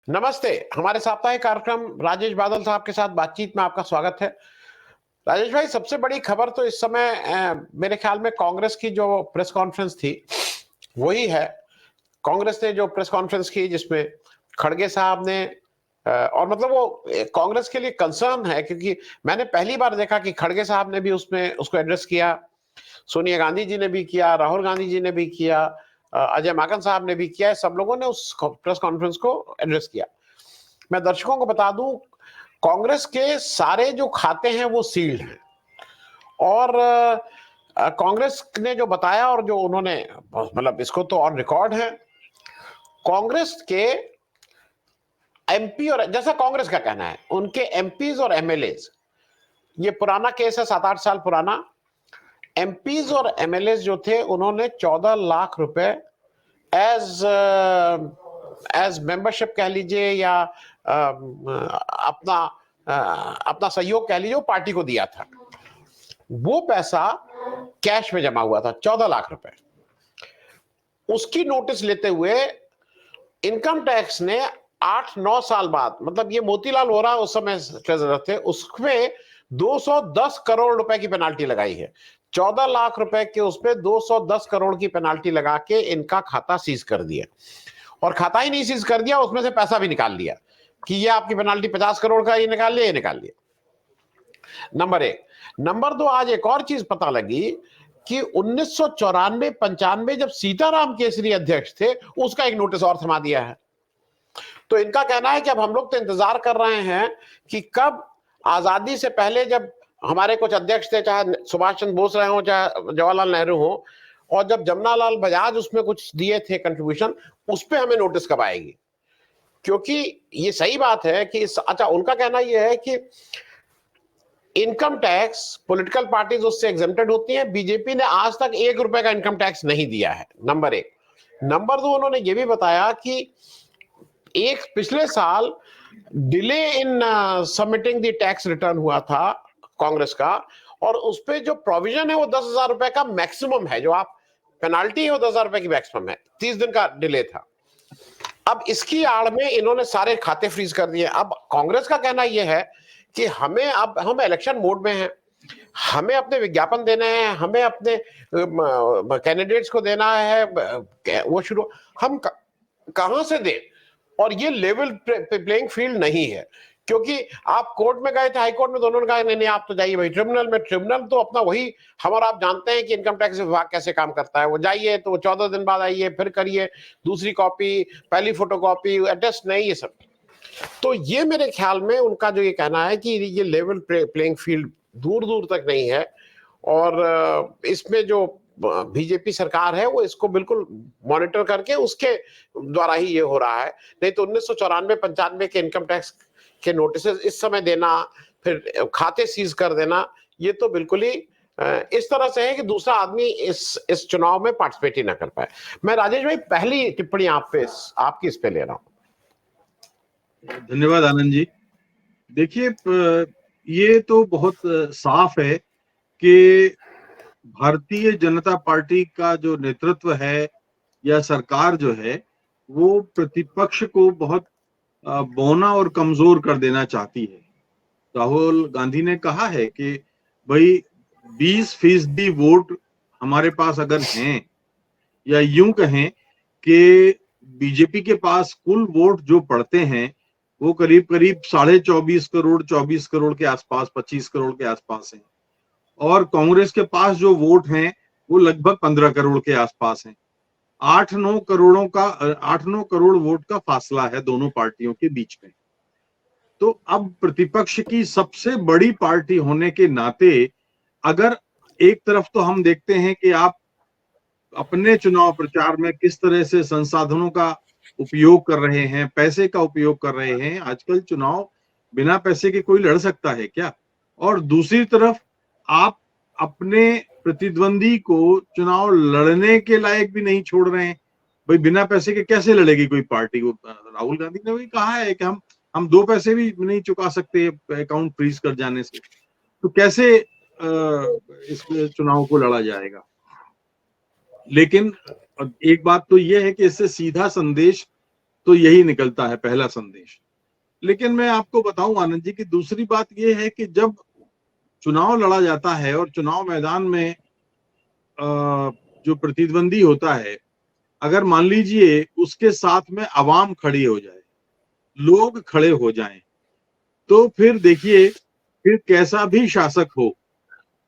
नमस्ते। हमारे साप्ताहिक कार्यक्रम राजेश बादल साहब के साथ बातचीत में आपका स्वागत है। राजेश भाई, सबसे बड़ी खबर तो इस समय मेरे ख्याल में कांग्रेस की जो प्रेस कॉन्फ्रेंस थी वही है। कांग्रेस ने जो प्रेस कॉन्फ्रेंस की जिसमें खड़गे साहब ने और मतलब वो कांग्रेस के लिए कंसर्न है, क्योंकि मैंने पहली बार देखा कि खड़गे साहब ने भी उसमें उसको एड्रेस किया, सोनिया गांधी जी ने भी किया, राहुल गांधी जी ने भी किया, अजय माकन साहब ने भी किया। सब लोगों ने उस प्रेस कॉन्फ्रेंस को एड्रेस किया। मैं दर्शकों को बता दूं, कांग्रेस के सारे जो खाते हैं वो सील्ड हैं। और कांग्रेस ने जो बताया और जो उन्होंने, मतलब इसको तो ऑन रिकॉर्ड है, कांग्रेस के एमपी, और जैसा कांग्रेस का कहना है उनके एमपीज और एमएलए, ये पुराना केस है, 7-8 साल पुराना। एमपीज और एमएलए जो थे उन्होंने 14 लाख रुपए एज एज मेंबरशिप कह लीजिए या अपना अपना सहयोग कह लीजिए, पार्टी को दिया था। वो पैसा कैश में जमा हुआ था, 14 लाख रुपए। उसकी नोटिस लेते हुए इनकम टैक्स ने 8-9 साल बाद, मतलब ये मोतीलाल वोरा उस समय ट्रेजरर थे, उसमें 210 करोड़ रुपए की पेनाल्टी लगाई है। 14 लाख रुपए के उस पे 210 करोड़ की पेनाल्टी लगा के इनका खाता सीज कर दिया। और खाता ही नहीं सीज कर दिया, उसमें से पैसा भी निकाल लिया कि ये आपकी पेनाल्टी 50 करोड़ का, ये निकाल लिया, ये निकाल लिया। नंबर एक। नंबर दो, आज एक और चीज पता लगी कि 1994-95 जब सीताराम केसरी अध्यक्ष थे, उसका एक नोटिस और थमा दिया है। तो इनका कहना है कि अब हम लोग तो इंतजार कर रहे हैं कि कब आजादी से पहले, जब हमारे कुछ अध्यक्ष थे, चाहे सुभाष चंद्र बोस रहे हो चाहे जवाहरलाल नेहरू हो, और जब जमनालाल बजाज उसमें कुछ दिए थे कंट्रीब्यूशन, उस पर हमें नोटिस कब आएगी। क्योंकि ये सही बात है कि अच्छा, उनका कहना यह है कि इनकम टैक्स पॉलिटिकल पार्टीज उससे एग्जेम्प्टेड होती हैं। बीजेपी ने आज तक 1 रुपए का इनकम टैक्स नहीं दिया है, नंबर एक। नंबर दो, उन्होंने ये भी बताया कि एक पिछले साल delay in submitting the tax return हुआ था कांग्रेस का, और उस पे जो प्रोविजन है वो 10,000 रुपए का मैक्सिमम है, जो आप पेनाल्टी है वो 10,000 रुपए की मैक्सिमम है। 30 दिन का डिले था। अब इसकी आड़ में इन्होंने सारे खाते फ्रीज कर दिए। अब कांग्रेस का कहना यह है कि हमें, अब हम इलेक्शन मोड में हैं, हमें अपने विज्ञापन देने हैं, हमें अपने कैंडिडेट्स को देना है, वो शुरू हम कहां से दें। और ये लेवल प्लेइंग फील्ड नहीं है, क्योंकि आप कोर्ट में गए थे, हाई कोर्ट में, दोनों ने कहा नहीं नहीं आप तो जाइए भाई ट्रिब्यूनल में। ट्रिब्यूनल तो अपना वही, हम और आप जानते हैं कि इनकम टैक्स विभाग कैसे काम करता है। वो जाइए तो 14 दिन बाद आइए, फिर करिए दूसरी कॉपी, पहली फोटोकॉपी, अटेस्ट नहीं, ये सब। तो ये मेरे ख्याल में उनका जो ये कहना है कि ये लेवल प्लेइंग फील्ड दूर दूर तक नहीं है। और इसमें जो बीजेपी सरकार है वो इसको बिल्कुल मॉनिटर करके उसके द्वारा ही ये हो रहा है। नहीं तो 1994-95 के इनकम टैक्स के नोटिस इस समय देना, फिर खाते सीज कर देना, ये तो बिल्कुल ही इस तरह से है कि दूसरा आदमी इस चुनाव में पार्टिसिपेट ही ना कर पाए। मैं राजेश भाई पहली टिप्पणी आपकी इस पे ले रहा हूं। धन्यवाद आनंद जी। देखिए, ये तो बहुत साफ है कि भारतीय जनता पार्टी का जो नेतृत्व है या सरकार जो है वो प्रतिपक्ष को बहुत बौना और कमजोर कर देना चाहती है। राहुल गांधी ने कहा है कि भाई 20% वोट हमारे पास अगर हैं, या यूं कहें कि बीजेपी के पास कुल वोट जो पड़ते हैं वो करीब करीब 24.5 करोड़, 24 करोड़ के आसपास, 25 करोड़ के आसपास हैं। और कांग्रेस के पास जो वोट हैं वो लगभग 15 करोड़ के आसपास हैं। 8-9 करोड़ वोट का फासला है दोनों पार्टियों के बीच में। तो अब प्रतिपक्ष की सबसे बड़ी पार्टी होने के नाते, अगर एक तरफ तो हम देखते हैं कि आप अपने चुनाव प्रचार में किस तरह से संसाधनों का उपयोग कर रहे हैं, पैसे का उपयोग कर रहे हैं। आजकल चुनाव बिना पैसे के कोई लड़ सकता है क्या? और दूसरी तरफ आप अपने प्रतिद्वंदी को चुनाव लड़ने के लायक भी नहीं छोड़ रहे हैं। भाई बिना पैसे के कैसे लड़ेगी कोई पार्टी? को राहुल गांधी ने भी कहा है कि हम 2 पैसे भी नहीं चुका सकते अकाउंट फ्रीज कर जाने से, तो कैसे इस चुनाव को लड़ा जाएगा? लेकिन एक बात तो यह है कि इससे सीधा संदेश तो यही निकलता है पहला संदेश। लेकिन मैं आपको बताऊं आनंद जी की दूसरी बात यह है कि जब चुनाव लड़ा जाता है और चुनाव मैदान में जो प्रतिद्वंदी होता है, अगर मान लीजिए उसके साथ में आवाम खड़ी हो जाए, लोग खड़े हो जाएं, तो फिर देखिए, फिर कैसा भी शासक हो,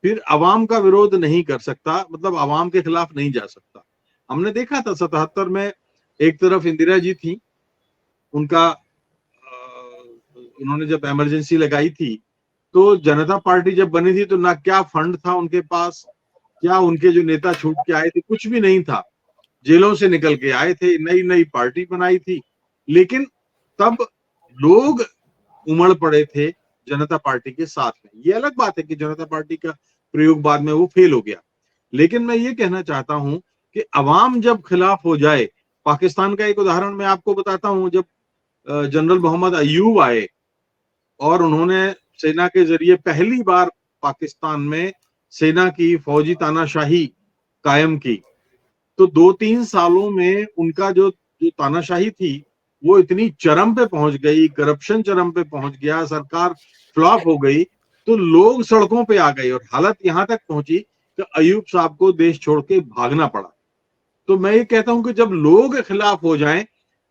फिर आवाम का विरोध नहीं कर सकता, मतलब आवाम के खिलाफ नहीं जा सकता। हमने देखा था 77 में एक तरफ इंदिरा जी थी, उनका उन्होंने जब इमरजेंसी लगाई थी, तो जनता पार्टी जब बनी थी तो ना क्या फंड था उनके पास, क्या उनके जो नेता छूट के आए थे, कुछ भी नहीं था, जेलों से निकल के आए थे, नई नई पार्टी बनाई थी, लेकिन तब लोग उमड़ पड़े थे जनता पार्टी के साथ में। ये अलग बात है कि जनता पार्टी का प्रयोग बाद में वो फेल हो गया, लेकिन मैं ये कहना चाहता हूं कि अवाम जब खिलाफ हो जाए, पाकिस्तान का एक उदाहरण मैं आपको बताता हूं, जब जनरल मोहम्मद अय्यूब आए और उन्होंने सेना के जरिए पहली बार पाकिस्तान में सेना की फौजी तानाशाही कायम की, तो 2-3 सालों में उनका जो तानाशाही थी वो इतनी चरम पे पहुंच गई, करप्शन चरम पे पहुंच गया, सरकार फ्लॉप हो गई, तो लोग सड़कों पे आ गए और हालत यहां तक पहुंची कि अयूब साहब को देश छोड़ के भागना पड़ा। तो मैं ये कहता हूं कि जब लोग खिलाफ हो जाएं,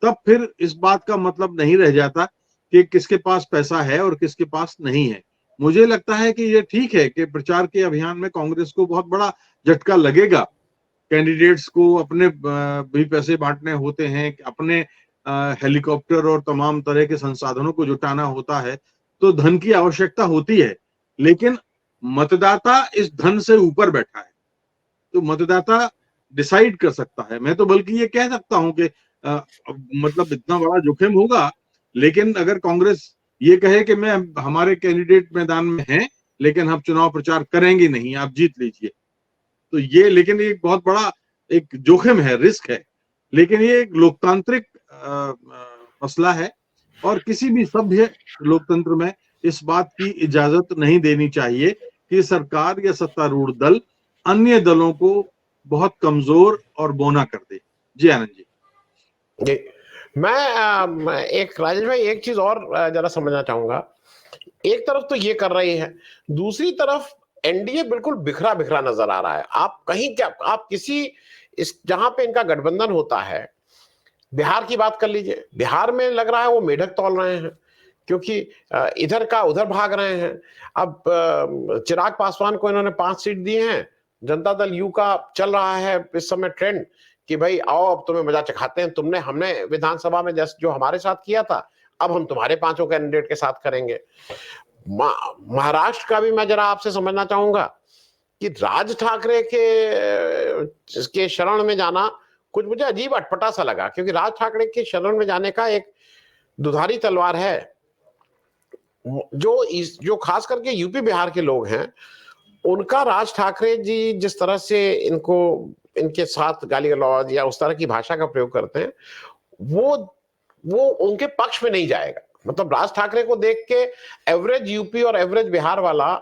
तब फिर इस बात का मतलब नहीं रह जाता कि किसके पास पैसा है और किसके पास नहीं है। मुझे लगता है कि ये ठीक है कि प्रचार के अभियान में कांग्रेस को बहुत बड़ा झटका लगेगा, कैंडिडेट्स को अपने भी पैसे बांटने होते हैं, अपने हेलीकॉप्टर और तमाम तरह के संसाधनों को जुटाना होता है, तो धन की आवश्यकता होती है, लेकिन मतदाता इस धन से ऊपर बैठा है, तो मतदाता डिसाइड कर सकता है। मैं तो बल्कि ये कह सकता हूं कि मतलब इतना बड़ा जोखिम होगा, लेकिन अगर कांग्रेस ये कहे कि मैं हमारे कैंडिडेट मैदान में हैं, लेकिन हम चुनाव प्रचार करेंगे नहीं, आप जीत लीजिए, तो ये, लेकिन ये एक बहुत बड़ा एक जोखिम है, रिस्क है, लेकिन ये एक लोकतांत्रिक मसला है और किसी भी सभ्य लोकतंत्र में इस बात की इजाजत नहीं देनी चाहिए कि सरकार या सत्तारूढ़ दल अन्य दलों को बहुत कमजोर और बोना कर दे। जी आनंद जी। जी, मैं एक राजेश भाई एक चीज और जरा समझना चाहूंगा। एक तरफ तो ये कर रही है, दूसरी तरफ एनडीए बिल्कुल बिखरा बिखरा नजर आ रहा है। आप कहीं क्या, आप किसी इस जहां पे इनका गठबंधन होता है, बिहार की बात कर लीजिए, बिहार में लग रहा है वो मेढक तौल रहे हैं, क्योंकि इधर का उधर भाग रहे हैं। अब चिराग पासवान को इन्होंने 5 सीट दी हैं, जनता दल यू का चल रहा है इस समय ट्रेंड कि भाई आओ अब तुम्हें मजा चखाते हैं, हमने विधानसभा में जैसे जो हमारे साथ किया था, अब हम तुम्हारे 5 कैंडिडेट के साथ करेंगे। महाराष्ट्र का भी मैं जरा आपसे समझना चाहूंगा कि राज ठाकरे के शरण में जाना कुछ मुझे अजीब अटपटा सा लगा, क्योंकि राज ठाकरे के शरण में जाने का एक दुधारी तलवार है। जो खास करके यूपी बिहार के लोग हैं, उनका राज ठाकरे जी जिस तरह से इनके साथ गाली गलौज या उस तरह की भाषा का प्रयोग करते हैं, वो उनके पक्ष में नहीं जाएगा। मतलब राज ठाकरे को देख के एवरेज यूपी और एवरेज बिहार वाला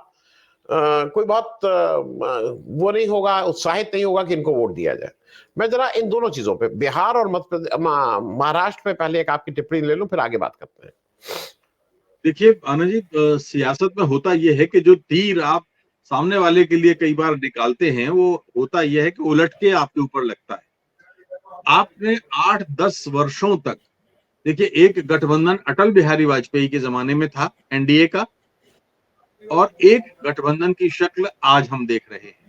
कोई बहुत वो नहीं होगा, उत्साहित नहीं होगा कि इनको वोट दिया जाए। मैं जरा इन दोनों चीजों पे, बिहार और महाराष्ट्र पे पहले एक आपकी टिप्पणी ले लूं, फिर आगे बात करते हैं। देखिए आनंद जी, सियासत में होता यह है कि जो तीर आप सामने वाले के लिए कई बार निकालते हैं, वो होता यह है कि उलट के आपके ऊपर लगता है। आपने 8-10 वर्षों तक, देखिए, एक गठबंधन अटल बिहारी वाजपेयी के जमाने में था एनडीए का, और एक गठबंधन की शक्ल आज हम देख रहे हैं।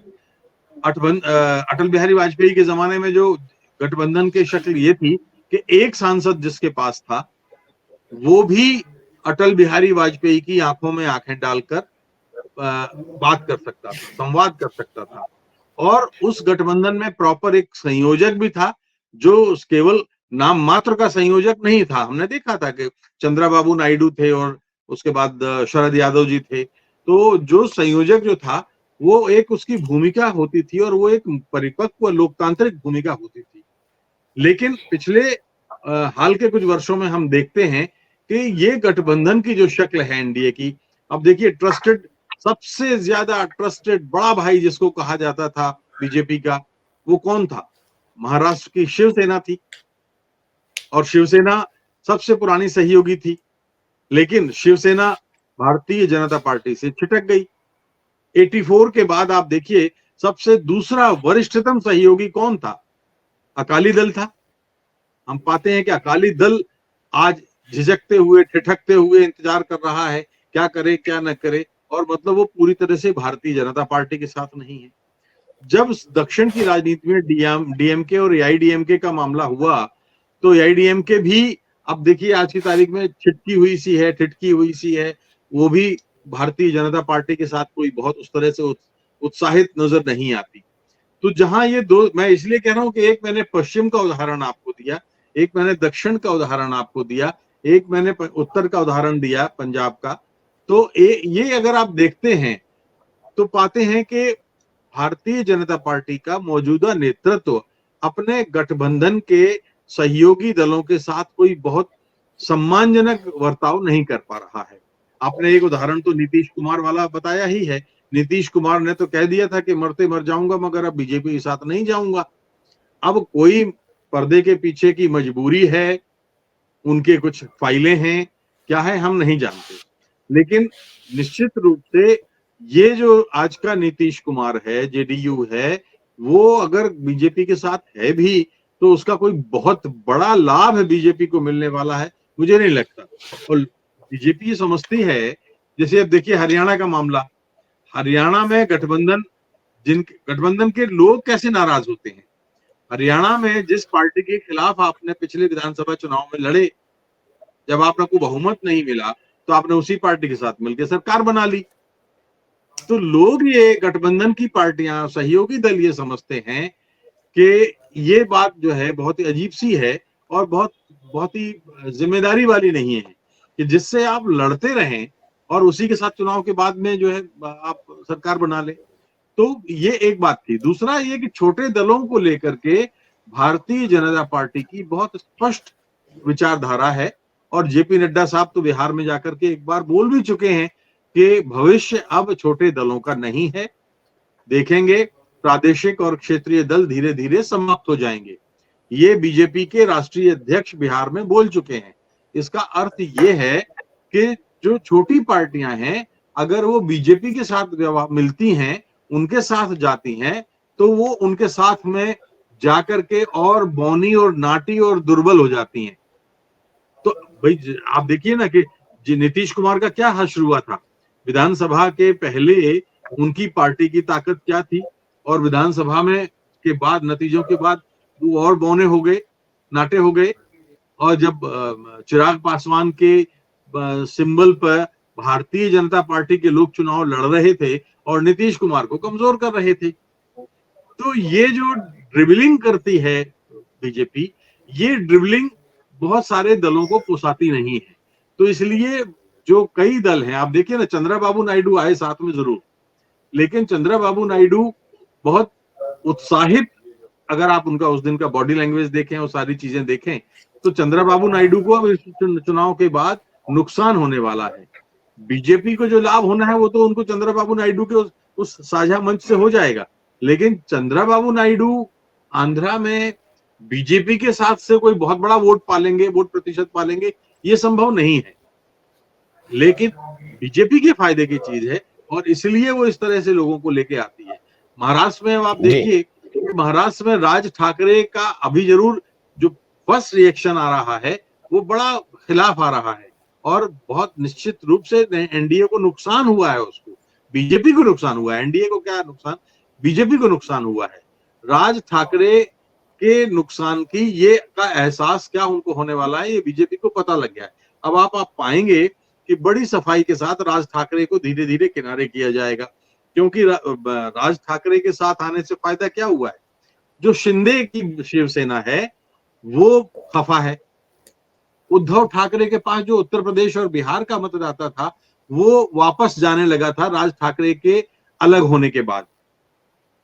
अटल बिहारी वाजपेयी के जमाने में जो गठबंधन की शक्ल ये थी कि एक सांसद जिसके पास था वो भी अटल बिहारी वाजपेयी की आंखों में आंखें डालकर बात कर सकता था, संवाद कर सकता था, और उस गठबंधन में प्रॉपर एक संयोजक भी था, जो केवल नाम मात्र का संयोजक नहीं था। हमने देखा था कि चंद्रबाबू नायडू थे और उसके बाद शरद यादव जी थे, तो जो संयोजक जो था वो एक उसकी भूमिका होती थी और वो एक परिपक्व लोकतांत्रिक भूमिका होती थी। लेकिन पिछले हाल के कुछ वर्षों में हम देखते हैं कि ये गठबंधन की जो शक्ल है एनडीए की, अब देखिए, ट्रस्टेड, सबसे ज्यादा ट्रस्टेड बड़ा भाई जिसको कहा जाता था बीजेपी का, वो कौन था? महाराष्ट्र की शिवसेना थी। और शिवसेना सबसे पुरानी सहयोगी थी, लेकिन शिवसेना भारतीय जनता पार्टी से छिटक गई। 84 के बाद आप देखिए सबसे दूसरा वरिष्ठतम सहयोगी कौन था? अकाली दल था। हम पाते हैं कि अकाली दल आज झिझकते हुए, ठिठकते हुए इंतजार कर रहा है, क्या करे क्या न करे, और मतलब वो पूरी तरह से भारतीय जनता पार्टी के साथ नहीं है। जब दक्षिण की राजनीति में डीएमके और एआईडीएमके का मामला हुआ, तो एआईडीएमके भी अब देखिए आज की तारीख में छिटकी हुई सी है, ठिठकी हुई सी है। वो भी भारतीय जनता पार्टी के साथ कोई बहुत उस तरह से उत्साहित नजर नहीं आती। तो जहां ये दो, मैं इसलिए कह रहा हूं कि एक मैंने पश्चिम का उदाहरण आपको दिया, एक मैंने दक्षिण का उदाहरण आपको दिया, एक मैंने उत्तर का उदाहरण दिया पंजाब का। तो ये अगर आप देखते हैं तो पाते हैं कि भारतीय जनता पार्टी का मौजूदा नेतृत्व अपने गठबंधन के सहयोगी दलों के साथ कोई बहुत सम्मानजनक बर्ताव नहीं कर पा रहा है। आपने एक उदाहरण तो नीतीश कुमार वाला बताया ही है। नीतीश कुमार ने तो कह दिया था कि मरते मर जाऊंगा मगर अब बीजेपी के साथ नहीं जाऊंगा। अब कोई पर्दे के पीछे की मजबूरी है, उनके कुछ फाइलें हैं, क्या है हम नहीं जानते, लेकिन निश्चित रूप से ये जो आज का नीतीश कुमार है, जेडीयू है, वो अगर बीजेपी के साथ है भी तो उसका कोई बहुत बड़ा लाभ बीजेपी को मिलने वाला है मुझे नहीं लगता। और बीजेपी ये समझती है, जैसे अब देखिए हरियाणा का मामला, हरियाणा में गठबंधन के लोग कैसे नाराज होते हैं। हरियाणा में जिस पार्टी के खिलाफ आपने पिछले विधानसभा चुनाव में लड़े, जब आपको बहुमत नहीं मिला तो आपने उसी पार्टी के साथ मिलकर सरकार बना ली। तो लोग ये गठबंधन की पार्टियां, सहयोगी दल ये समझते हैं कि ये बात जो है बहुत ही अजीब सी है और बहुत ही जिम्मेदारी वाली नहीं है कि जिससे आप लड़ते रहें और उसी के साथ चुनाव के बाद में जो है आप सरकार बना ले। तो ये एक बात थी। दूसरा ये कि छोटे दलों को लेकर के भारतीय जनता पार्टी की बहुत स्पष्ट विचारधारा है, और जेपी नड्डा साहब तो बिहार में जाकर के एक बार बोल भी चुके हैं कि भविष्य अब छोटे दलों का नहीं है। देखेंगे प्रादेशिक और क्षेत्रीय दल धीरे धीरे समाप्त हो जाएंगे। ये बीजेपी के राष्ट्रीय अध्यक्ष बिहार में बोल चुके हैं। इसका अर्थ ये है कि जो छोटी पार्टियां हैं अगर वो बीजेपी के साथ मिलती हैं, उनके साथ जाती हैं, तो वो उनके साथ में जाकर के और बौनी और नाटी और दुर्बल हो जाती हैं। तो भाई आप देखिए ना कि नीतीश कुमार का क्या हश्र हुआ था विधानसभा के पहले, उनकी पार्टी की ताकत क्या थी, और विधानसभा में के बाद नतीजों के बाद वो और बौने हो गए, नाटे हो गए। और जब चिराग पासवान के सिंबल पर भारतीय जनता पार्टी के लोग चुनाव लड़ रहे थे और नीतीश कुमार को कमजोर कर रहे थे। तो ये जो ड्रिबलिंग करती है बीजेपी, ये ड्रिबलिंग बहुत सारे दलों को पोसाती नहीं है। तो इसलिए जो कई दल हैं, आप देखिए ना, चंद्रबाबू नायडू आए साथ में जरूर, लेकिन चंद्रबाबु नायडू बहुत उत्साहित, अगर आप उनका उस दिन का बॉडी लैंग्वेज देखें और सारी चीजें देखें, तो चंद्रबाबु नायडू को अब चुनाव के बाद नुकसान होने वाला है। बीजेपी को जो लाभ होना है वो तो उनको चंद्रबाबु नायडू के उस साझा मंच से हो जाएगा, लेकिन चंद्रबाबु नायडू आंध्रा में बीजेपी के साथ से कोई बहुत बड़ा वोट पालेंगे, वोट प्रतिशत पालेंगे, ये संभव नहीं है। लेकिन बीजेपी के फायदे की चीज है और इसलिए वो इस तरह से लोगों को लेके आती है। महाराष्ट्र में आप देखिए, महाराष्ट्र में राज ठाकरे का अभी जरूर जो फर्स्ट रिएक्शन आ रहा है वो बड़ा खिलाफ आ रहा है, और बहुत निश्चित रूप से एनडीए को नुकसान हुआ है, उसको बीजेपी को नुकसान हुआ है। एनडीए को क्या नुकसान, बीजेपी को नुकसान हुआ है। राज ठाकरे के नुकसान की ये का एहसास क्या उनको होने वाला है, ये बीजेपी को पता लग गया है। अब आप पाएंगे कि बड़ी सफाई के साथ राज ठाकरे को धीरे धीरे किनारे किया जाएगा, क्योंकि राज ठाकरे के साथ आने से फायदा क्या हुआ है, जो शिंदे की शिवसेना है वो खफा है। उद्धव ठाकरे के पास जो उत्तर प्रदेश और बिहार का मतदाता था वो वापस जाने लगा था राज ठाकरे के अलग होने के बाद,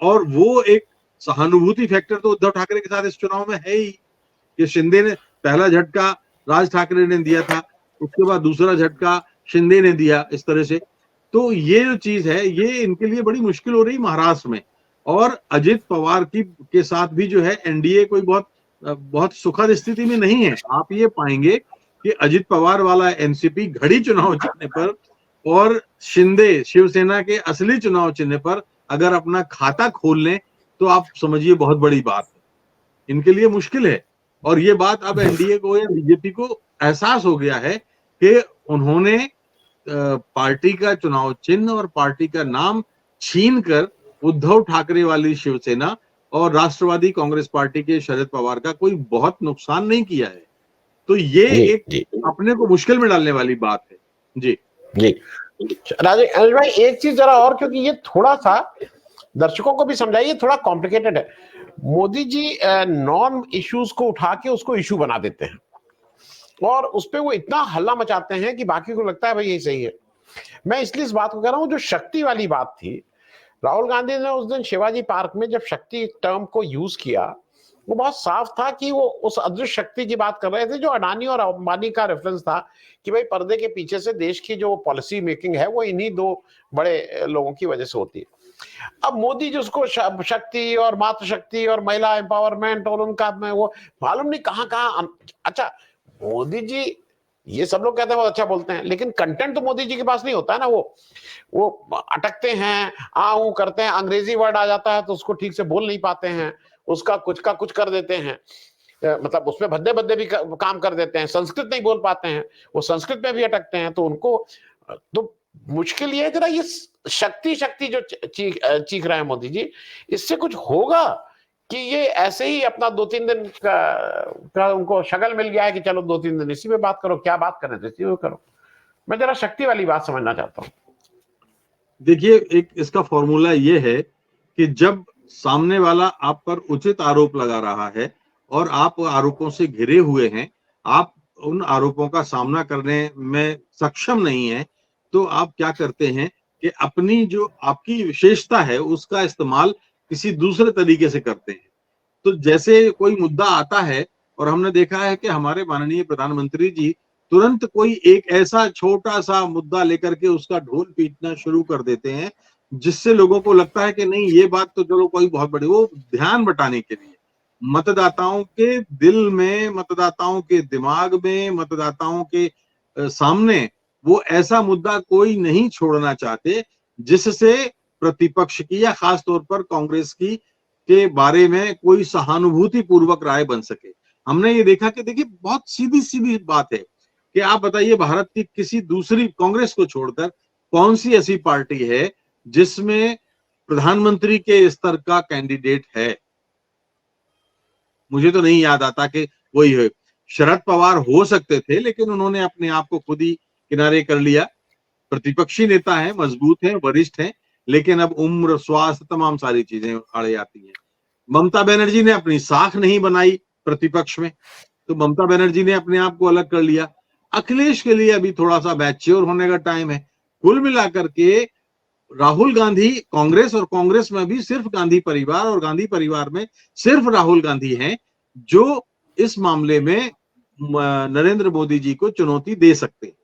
और वो एक सहानुभूति फैक्टर तो उद्धव ठाकरे के साथ इस चुनाव में है ही कि शिंदे ने पहला झटका राज ठाकरे ने दिया था, उसके बाद दूसरा झटका शिंदे ने दिया, इस तरह से। तो ये जो चीज है ये इनके लिए बड़ी मुश्किल हो रही महाराष्ट्र में। और अजित पवार के साथ भी जो है एनडीए कोई बहुत बहुत सुखद स्थिति में नहीं है। आप ये पाएंगे कि अजित पवार वाला एनसीपी घड़ी चुनाव चिन्ह पर और शिंदे शिवसेना के असली चुनाव चिन्ह पर अगर अपना खाता खोल लें तो आप समझिए बहुत बड़ी बात है, इनके लिए मुश्किल है। और ये बात अब एनडीए को या बीजेपी को एहसास हो गया है कि उन्होंने पार्टी का चुनाव चिन्ह और पार्टी का नाम छीनकर उद्धव ठाकरे वाली शिवसेना और राष्ट्रवादी कांग्रेस पार्टी के शरद पवार का कोई बहुत नुकसान नहीं किया है। तो ये एक अपने को मुश्किल में डालने वाली बात है। जी जी राजेश भाई, एक चीज जरा और, क्योंकि ये थोड़ा सा दर्शकों को भी समझाइए, थोड़ा कॉम्प्लिकेटेड है। मोदी जी नॉन इश्यूज को उठा के उसको इशू बना देते हैं और उस पर वो इतना हल्ला मचाते हैं कि बाकी को लगता है भाई यही सही है। मैं इसलिए इस बात को कह रहा हूं, जो शक्ति वाली बात थी, राहुल गांधी ने उस दिन शिवाजी पार्क में जब शक्ति टर्म को यूज किया, वो बहुत साफ था कि वो उस अदृश्य शक्ति की बात कर रहे थे जो अडानी और अंबानी का रेफरेंस था कि भाई पर्दे के पीछे से देश की जो पॉलिसी मेकिंग है वो इन्हीं दो बड़े लोगों की वजह से होती है। अब मोदी जी उसको शक्ति और मातृशक्ति और महिला एम्पावरमेंट और उनका में वो मालूम नहीं कहां कहां। अच्छा, मोदी जी ये सब लोग कहते हैं बहुत अच्छा बोलते हैं, लेकिन कंटेंट तो मोदी जी के पास नहीं होता है ना। वो अटकते हैं, आऊ करते हैं, अंग्रेजी वर्ड आ जाता है तो उसको ठीक से बोल नहीं पाते हैं, उसका कुछ का कुछ कर देते हैं, मतलब उसमें भद्दे भद्दे भी काम कर देते हैं, संस्कृत नहीं बोल पाते हैं, वो संस्कृत में भी अटकते हैं। तो उनको तो मुश्किल ये है जरा, ये शक्ति शक्ति जो चीख रहे हैं मोदी जी, इससे कुछ होगा कि ये ऐसे ही अपना 2-3 दिन का उनको शगल मिल गया है कि चलो 2-3 दिन इसी में बात करो, क्या बात करें तो इसी में करो। मैं जरा शक्ति वाली बात समझना चाहता हूँ। देखिए, एक इसका फॉर्मूला ये है कि जब सामने वाला आप पर उचित आरोप लगा रहा है और आप आरोपों से घिरे हुए हैं, आप उन आरोपों का सामना करने में सक्षम नहीं है, तो आप क्या करते हैं कि अपनी जो आपकी विशेषता है उसका इस्तेमाल किसी दूसरे तरीके से करते हैं। तो जैसे कोई मुद्दा आता है और हमने देखा है कि हमारे माननीय प्रधानमंत्री जी तुरंत कोई एक ऐसा छोटा सा मुद्दा लेकर के उसका ढोल पीटना शुरू कर देते हैं, जिससे लोगों को लगता है कि नहीं ये बात तो चलो कोई बहुत बड़ी, वो ध्यान बटाने के लिए मतदाताओं के दिल में, मतदाताओं के दिमाग में, मतदाताओं के सामने वो ऐसा मुद्दा कोई नहीं छोड़ना चाहते जिससे प्रतिपक्ष की या खास तौर पर कांग्रेस की के बारे में कोई सहानुभूति पूर्वक राय बन सके। हमने ये देखा कि देखिए बहुत सीधी सीधी बात है कि आप बताइए भारत की किसी दूसरी, कांग्रेस को छोड़कर कौन सी ऐसी पार्टी है जिसमें प्रधानमंत्री के स्तर का कैंडिडेट है? मुझे तो नहीं याद आता कि वही है। शरद पवार हो सकते थे लेकिन उन्होंने अपने आप को खुद ही किनारे कर लिया। प्रतिपक्षी नेता है, मजबूत है, वरिष्ठ है, लेकिन अब उम्र, स्वास्थ्य, तमाम सारी चीजें आड़े आती हैं। ममता बनर्जी ने अपनी साख नहीं बनाई प्रतिपक्ष में, तो ममता बनर्जी ने अपने आप को अलग कर लिया। अखिलेश के लिए अभी थोड़ा सा मैच्योर होने का टाइम है। कुल मिलाकर के राहुल गांधी, कांग्रेस और कांग्रेस में भी सिर्फ गांधी परिवार और गांधी परिवार में सिर्फ राहुल गांधी हैं जो इस मामले में नरेंद्र मोदी जी को चुनौती दे सकते हैं।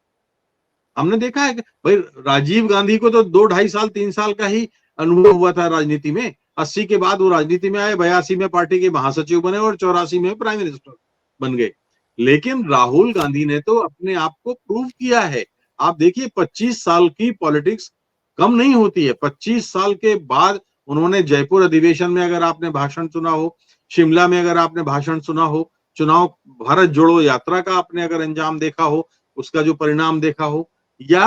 हमने देखा है कि भाई राजीव गांधी को तो 2-2.5 साल 3 साल का ही अनुभव हुआ था राजनीति में। 80 के बाद वो राजनीति में आए, 82 में पार्टी के महासचिव बने और 84 में प्राइम मिनिस्टर बन गए। लेकिन राहुल गांधी ने तो अपने आप को प्रूव किया है। आप देखिए 25 साल की पॉलिटिक्स कम नहीं होती है। 25 साल के बाद उन्होंने जयपुर अधिवेशन में अगर आपने भाषण सुना हो, शिमला में अगर आपने भाषण सुना हो, चुनाव भारत जोड़ो यात्रा का आपने अगर अंजाम देखा हो, उसका जो परिणाम देखा हो, या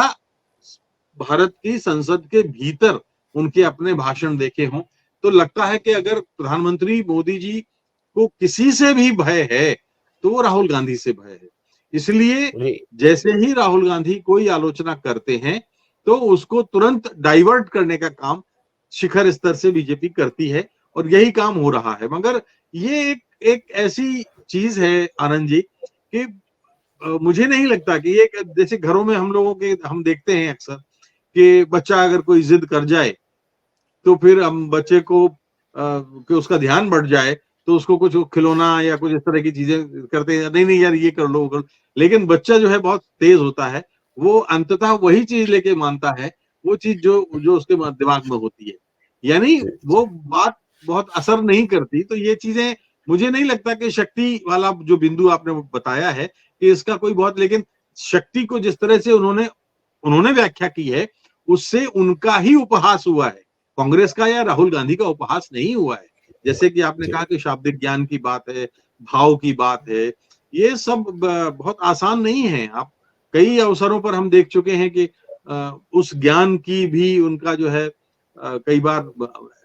भारत की संसद के भीतर उनके अपने भाषण देखे हों, तो लगता है कि अगर प्रधानमंत्री मोदी जी को किसी से भी भय है तो वो राहुल गांधी से भय है। इसलिए जैसे ही राहुल गांधी कोई आलोचना करते हैं तो उसको तुरंत डाइवर्ट करने का काम शिखर स्तर से बीजेपी करती है और यही काम हो रहा है। मगर ये एक ऐसी चीज है आनंद जी कि मुझे नहीं लगता कि ये, जैसे घरों में हम लोगों के हम देखते हैं अक्सर कि बच्चा अगर कोई जिद कर जाए तो फिर हम बच्चे को कि उसका ध्यान बढ़ जाए तो उसको कुछ खिलौना या कुछ इस तरह की चीजें करते हैं, नहीं नहीं यार ये कर लो, कर। लेकिन बच्चा जो है बहुत तेज होता है, वो अंततः वही चीज लेके मानता है, वो चीज जो उसके दिमाग में होती है, यानी वो बात बहुत असर नहीं करती। तो ये चीजें मुझे नहीं लगता कि शक्ति वाला जो बिंदु आपने बताया है कि इसका कोई बहुत, लेकिन शक्ति को जिस तरह से उन्होंने व्याख्या की है उससे उनका ही उपहास हुआ है, कांग्रेस का या राहुल गांधी का उपहास नहीं हुआ है। जैसे कि आपने कहा कि शाब्दिक ज्ञान की बात है, भाव की बात है, ये सब बहुत आसान नहीं है। आप कई अवसरों पर हम देख चुके हैं कि उस ज्ञान की भी उनका जो है कई बार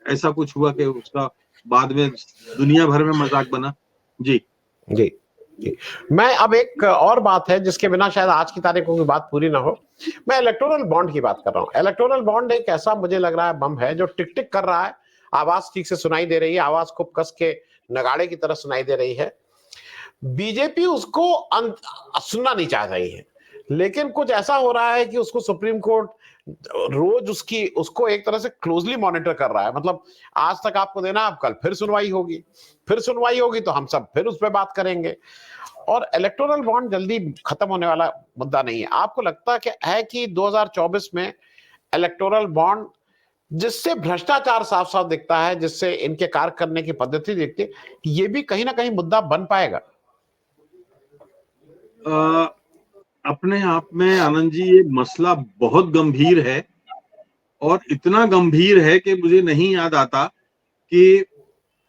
ऐसा कुछ हुआ कि उसका बाद में दुनिया भर में मजाक बना। जी जी जी। मैं अब एक और बात है जिसके बिना शायद आज की तारीखों की बात पूरी ना हो, मैं इलेक्टोरल बॉन्ड की बात कर रहा हूं। इलेक्टोरल बॉन्ड एक ऐसा मुझे लग रहा है बम है जो टिक टिक कर रहा है, आवाज ठीक से सुनाई दे रही है, आवाज खूब कस के नगाड़े की तरह सुनाई दे रही है। बीजेपी उसको सुनना नहीं चाह रही है, लेकिन कुछ ऐसा हो रहा है कि उसको सुप्रीम कोर्ट रोज उसको एक तरह से क्लोजली मॉनिटर कर रहा है। मतलब आज तक आपको देना, अब कल फिर सुनवाई होगी, फिर सुनवाई होगी तो हम सब फिर उस पर बात करेंगे। और इलेक्टोरल बॉन्ड जल्दी खत्म होने वाला मुद्दा नहीं है। आपको लगता है कि 2024 में इलेक्टोरल बॉन्ड, जिससे भ्रष्टाचार साफ साफ दिखता है, जिससे इनके कार्य करने की पद्धति दिखती है, ये भी कहीं ना कहीं मुद्दा बन पाएगा? अपने आप में आनंद जी ये मसला बहुत गंभीर है, और इतना गंभीर है कि मुझे नहीं याद आता कि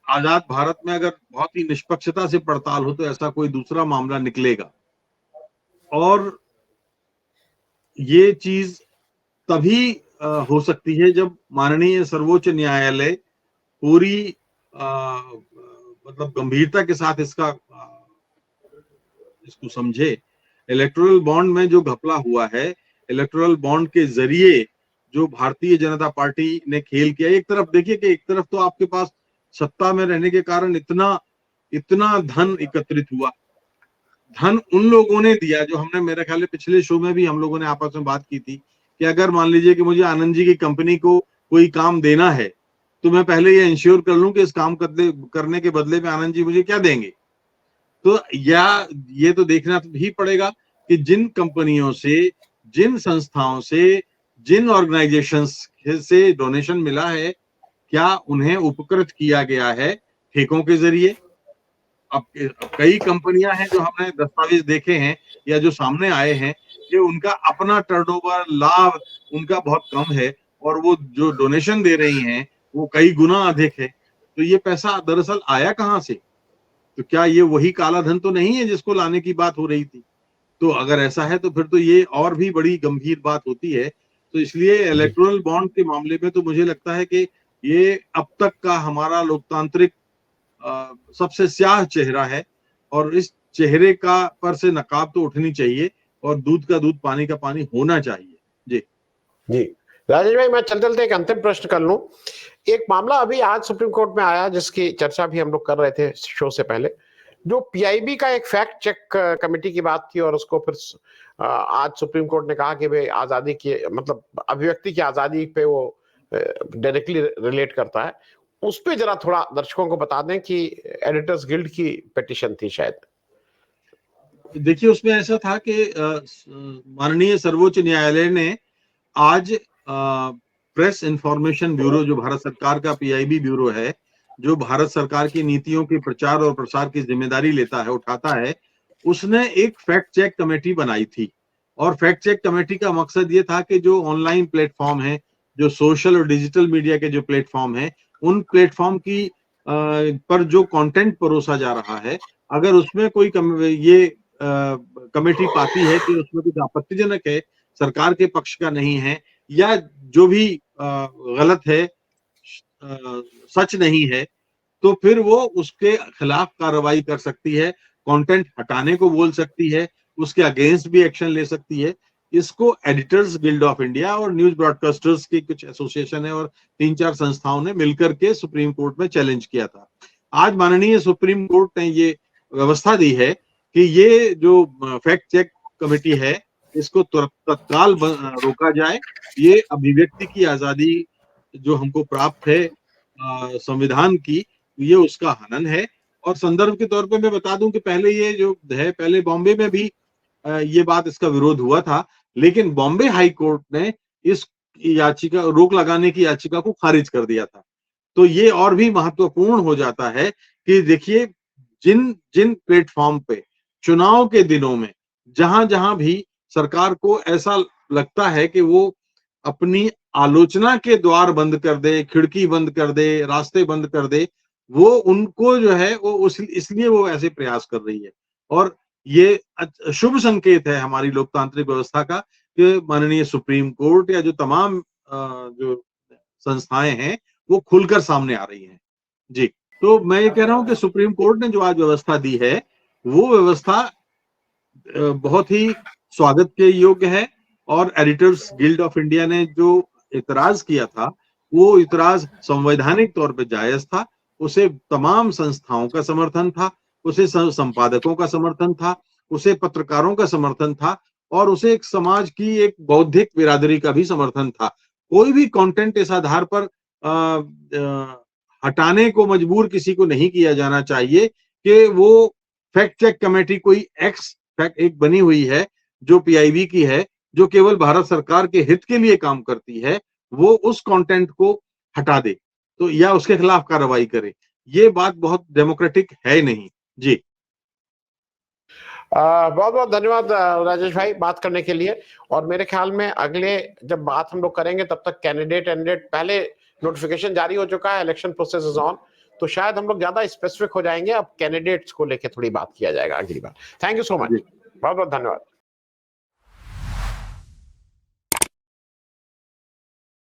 आजाद भारत में अगर बहुत ही निष्पक्षता से पड़ताल हो तो ऐसा कोई दूसरा मामला निकलेगा। और ये चीज तभी हो सकती है जब माननीय सर्वोच्च न्यायालय पूरी मतलब गंभीरता के साथ इसको समझे। इलेक्टोरल बॉन्ड में जो घपला हुआ है, इलेक्टोरल बॉन्ड के जरिए जो भारतीय जनता पार्टी ने खेल किया, एक तरफ देखिए कि एक तरफ तो आपके पास सत्ता में रहने के कारण इतना इतना धन एकत्रित हुआ, धन उन लोगों ने दिया जो हमने, मेरे ख्याल में पिछले शो में भी हम लोगों ने आपस में बात की थी कि अगर मान लीजिए कि मुझे आनंद जी की कंपनी को कोई काम देना है तो मैं पहले ये इंश्योर कर लूं कि इस काम करने के बदले में आनंद जी मुझे क्या देंगे। तो या ये तो देखना भी पड़ेगा कि जिन कंपनियों से, जिन संस्थाओं से, जिन ऑर्गेनाइजेशंस से डोनेशन मिला है, क्या उन्हें उपकृत किया गया है ठेकों के जरिए। अब कई कंपनियां हैं जो हमने दस्तावेज देखे हैं या जो सामने आए हैं कि उनका अपना टर्नओवर, लाभ उनका बहुत कम है, और वो जो डोनेशन दे रही हैं वो कई गुना अधिक है। तो ये पैसा दरअसल आया कहां से? तो क्या ये वही काला धन तो नहीं है जिसको लाने की बात हो रही थी? तो अगर ऐसा है तो फिर तो ये और भी बड़ी गंभीर बात होती है। तो इसलिए इलेक्टोरल बॉन्ड के मामले में तो मुझे लगता है कि ये अब तक का हमारा लोकतांत्रिक सबसे स्याह चेहरा है, और इस चेहरे का पर से नकाब तो उठनी चाहिए, और दूध का दूध पानी का पानी होना चाहिए। जी जी राजेश भाई, मैं चल चलते एक अंतिम प्रश्न कर लूं। एक मामला अभी आज सुप्रीम कोर्ट में आया जिसकी चर्चा भी हम लोग कर रहे थे शो से पहले, जो पीआईबी का एक फैक्ट चेक कमेटी की बात थी, और उसको फिर आज सुप्रीम कोर्ट ने कहा कि भाई आजादी की, मतलब अभिव्यक्ति की आजादी पे वो डायरेक्टली रिलेट करता है। उस पे जरा थोड़ा दर्शकों को बता दें कि एडिटर्स गिल्ड की पिटीशन थी शायद। देखिए, उसमें ऐसा था कि माननीय सर्वोच्च न्यायालय ने आज प्रेस इंफॉर्मेशन ब्यूरो, जो भारत सरकार का पीआईबी ब्यूरो है, जो भारत सरकार की नीतियों के प्रचार और प्रसार की जिम्मेदारी लेता है, उठाता है, उसने एक फैक्ट चेक कमेटी बनाई थी। और फैक्ट चेक कमेटी का मकसद ये था कि जो ऑनलाइन प्लेटफॉर्म है, जो सोशल और डिजिटल मीडिया के जो प्लेटफॉर्म है, उन प्लेटफॉर्म की पर जो कंटेंट परोसा जा रहा है, अगर उसमें कोई ये कमेटी पाती है कि उसमें कुछ आपत्तिजनक है, सरकार के पक्ष का नहीं है, या जो भी गलत है, सच नहीं है, तो फिर वो उसके खिलाफ कार्रवाई कर सकती है, कंटेंट हटाने को बोल सकती है, उसके अगेंस्ट भी एक्शन ले सकती है। इसको एडिटर्स गिल्ड ऑफ इंडिया और न्यूज ब्रॉडकास्टर्स की कुछ एसोसिएशन है और 3-4 संस्थाओं ने मिलकर के सुप्रीम कोर्ट में चैलेंज किया था। आज माननीय सुप्रीम कोर्ट ने ये व्यवस्था दी है कि ये जो फैक्ट चेक कमेटी है, इसको तत्काल रोका जाए। ये अभिव्यक्ति की आजादी जो हमको प्राप्त है संविधान की, ये उसका हनन है। और संदर्भ के तौर पे मैं बता दूं कि पहले ये जो है, पहले बॉम्बे में भी ये बात, इसका विरोध हुआ था, लेकिन बॉम्बे हाई कोर्ट ने इस याचिका, रोक लगाने की याचिका को खारिज कर दिया था। तो ये और भी महत्वपूर्ण हो जाता है कि देखिए, जिन जिन प्लेटफॉर्म पे चुनाव के दिनों में जहां जहां भी सरकार को ऐसा लगता है कि वो अपनी आलोचना के द्वार बंद कर दे, खिड़की बंद कर दे, रास्ते बंद कर दे, वो उनको जो है वो उस इसलिए वो ऐसे प्रयास कर रही है। और ये शुभ संकेत है हमारी लोकतांत्रिक व्यवस्था का कि माननीय सुप्रीम कोर्ट या जो तमाम जो संस्थाएं हैं वो खुलकर सामने आ रही हैं। जी, तो मैं ये कह रहा हूं कि सुप्रीम कोर्ट ने जो आज व्यवस्था दी है वो व्यवस्था बहुत ही स्वागत के योग्य है। और एडिटर्स गिल्ड ऑफ इंडिया ने जो इतराज किया था वो इतराज संवैधानिक तौर पे जायज था। उसे तमाम संस्थाओं का समर्थन था, उसे संपादकों का समर्थन था, उसे पत्रकारों का समर्थन था और उसे एक समाज की एक बौद्धिक बिरादरी का भी समर्थन था। कोई भी कंटेंट इस आधार पर हटाने को मजबूर किसी को नहीं किया जाना चाहिए कि वो फैक्ट चेक कमेटी कोई एक्स फैक्ट एक बनी हुई है जो पीआईबी की है, जो केवल भारत सरकार के हित के लिए काम करती है, वो उस कंटेंट को हटा दे तो या उसके खिलाफ कार्रवाई करे। ये बात बहुत डेमोक्रेटिक है नहीं। जी, बहुत बहुत धन्यवाद राजेश भाई बात करने के लिए। और मेरे ख्याल में अगले जब बात हम लोग करेंगे तब तक कैंडिडेट पहले नोटिफिकेशन जारी हो चुका है, इलेक्शन प्रोसेस इज ऑन, तो शायद हम लोग ज्यादा स्पेसिफिक हो जाएंगे। अब कैंडिडेट्स को लेके थोड़ी बात किया जाएगा अगली बार। थैंक यू सो मच, बहुत बहुत धन्यवाद।